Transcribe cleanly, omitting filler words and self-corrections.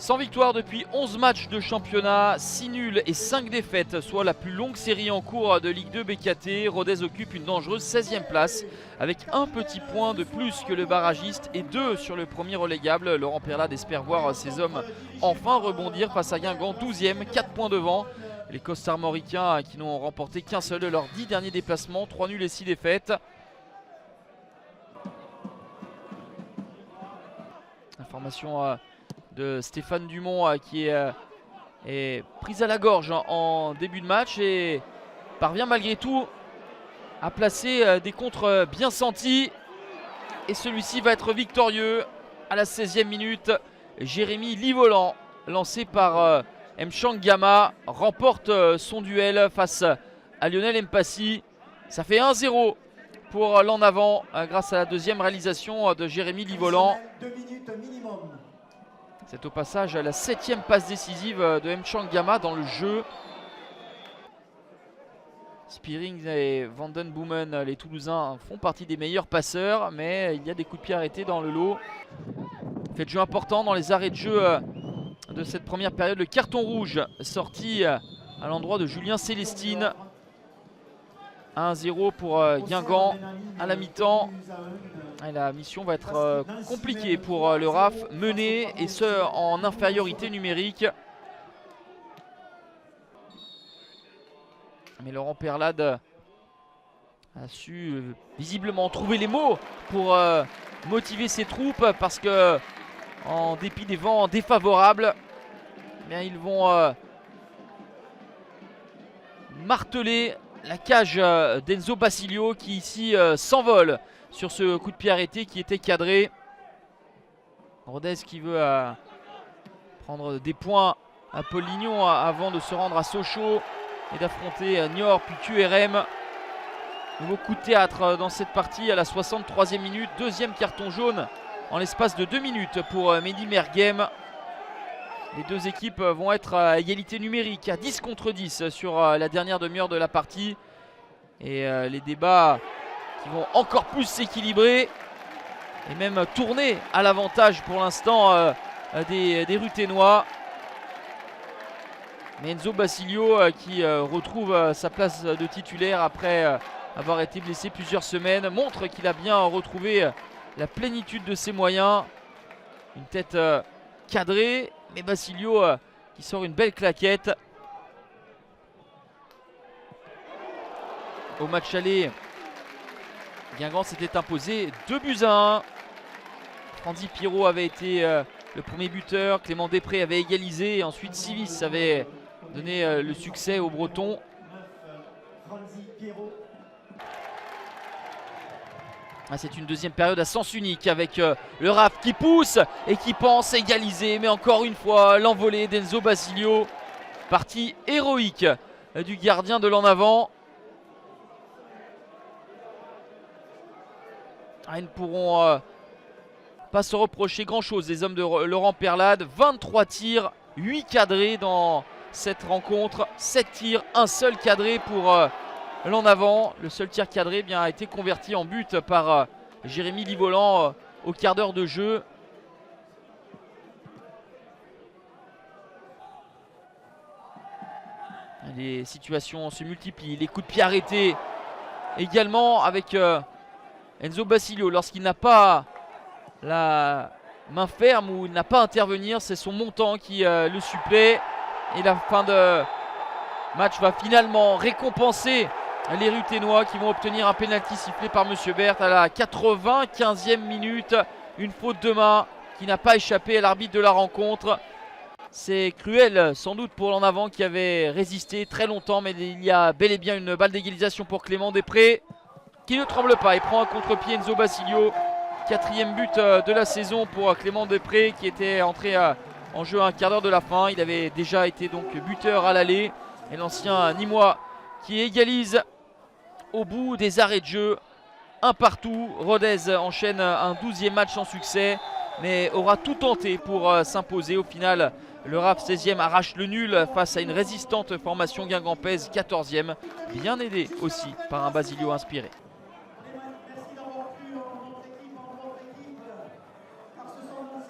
Sans victoire depuis 11 matchs de championnat, 6 nuls et 5 défaites, soit la plus longue série en cours de Ligue 2 BKT. Rodez occupe une dangereuse 16e place avec un petit point de plus que le barragiste et 2 sur le premier relégable. Laurent Perlade espère voir ses hommes enfin rebondir face à Guingamp, 12e, 4 points devant. Les Costarmoricains qui n'ont remporté qu'un seul de leurs 10 derniers déplacements, 3 nuls et 6 défaites. Information de Stéphane Dumont qui est prise à la gorge en début de match et parvient malgré tout à placer des contres bien sentis. Et celui-ci va être victorieux à la 16e minute. Jérémy Livolan, lancé par Mchang Gama, remporte son duel face à Lionel Mpassi. Ça fait 1-0 pour l'en avant grâce à la deuxième réalisation de Jérémy Livolan. C'est au passage la 7e passe décisive de Mchang Gama dans le jeu. Spearing et Vandenboomen, les Toulousains, font partie des meilleurs passeurs, mais il y a des coups de pied arrêtés dans le lot. Fait de jeu important dans les arrêts de jeu de cette première période. Le carton rouge sorti à l'endroit de Julien Célestine. 1-0 pour Guingamp à la mi-temps. Et la mission va être compliquée pour le RAF, mené et ce en infériorité numérique. Mais Laurent Perlade a su visiblement trouver les mots pour motiver ses troupes, parce que en dépit des vents défavorables, eh bien, ils vont marteler la cage d'Enzo Basilio qui ici s'envole sur ce coup de pied arrêté qui était cadré. Rodez qui veut prendre des points à Paul-Lignon avant de se rendre à Sochaux et d'affronter Niort puis QRM. Nouveau coup de théâtre dans cette partie à la 63e minute. Deuxième carton jaune en l'espace de 2 minutes pour Mehdi Merguem. Les deux équipes vont être à égalité numérique, à 10 contre 10 sur la dernière demi-heure de la partie. Et les débats qui vont encore plus s'équilibrer et même tourner à l'avantage pour l'instant des Ruténois. Mais Enzo Basilio qui retrouve sa place de titulaire après avoir été blessé plusieurs semaines, montre qu'il a bien retrouvé la plénitude de ses moyens. Une tête cadrée, mais Basilio qui sort une belle claquette. Au match aller, Guingamp s'était imposé 2-1. Franzi Pirot avait été le premier buteur, Clément Després avait égalisé, et ensuite Sivis avait donné le succès aux Bretons. C'est une deuxième période à sens unique avec le RAF qui pousse et qui pense égaliser, mais encore une fois l'envolée d'Enzo Basilio. Partie héroïque du gardien de l'en avant. Ils ne pourront pas se reprocher grand chose, les hommes de Laurent Perlade. 23 tirs, 8 cadrés dans cette rencontre. 7 tirs, un seul cadré pour l'en avant. Le seul tir cadré bien, a été converti en but par Jérémy Livolan au quart d'heure de jeu. Les situations se multiplient, les coups de pied arrêtés également avec Enzo Basilio lorsqu'il n'a pas la main ferme ou il n'a pas à intervenir. C'est son montant qui le supplée. Et la fin de match va finalement récompenser les Ruténois qui vont obtenir un pénalty sifflé par Monsieur Berthe à la 95e minute. Une faute de main qui n'a pas échappé à l'arbitre de la rencontre. C'est cruel sans doute pour l'en avant qui avait résisté très longtemps, mais il y a bel et bien une balle d'égalisation pour Clément Després qui ne tremble pas et prend un contre-pied Enzo Basilio. 4e but de la saison pour Clément Després qui était entré en jeu à un quart d'heure de la fin. Il avait déjà été donc buteur à l'aller. Et l'ancien Nîmois qui égalise au bout des arrêts de jeu. Un partout. Rodez enchaîne un 12e match sans succès, mais aura tout tenté pour s'imposer. Au final, le RAF 16e arrache le nul face à une résistante formation guingampaise 14e, bien aidé aussi par un Basilio inspiré.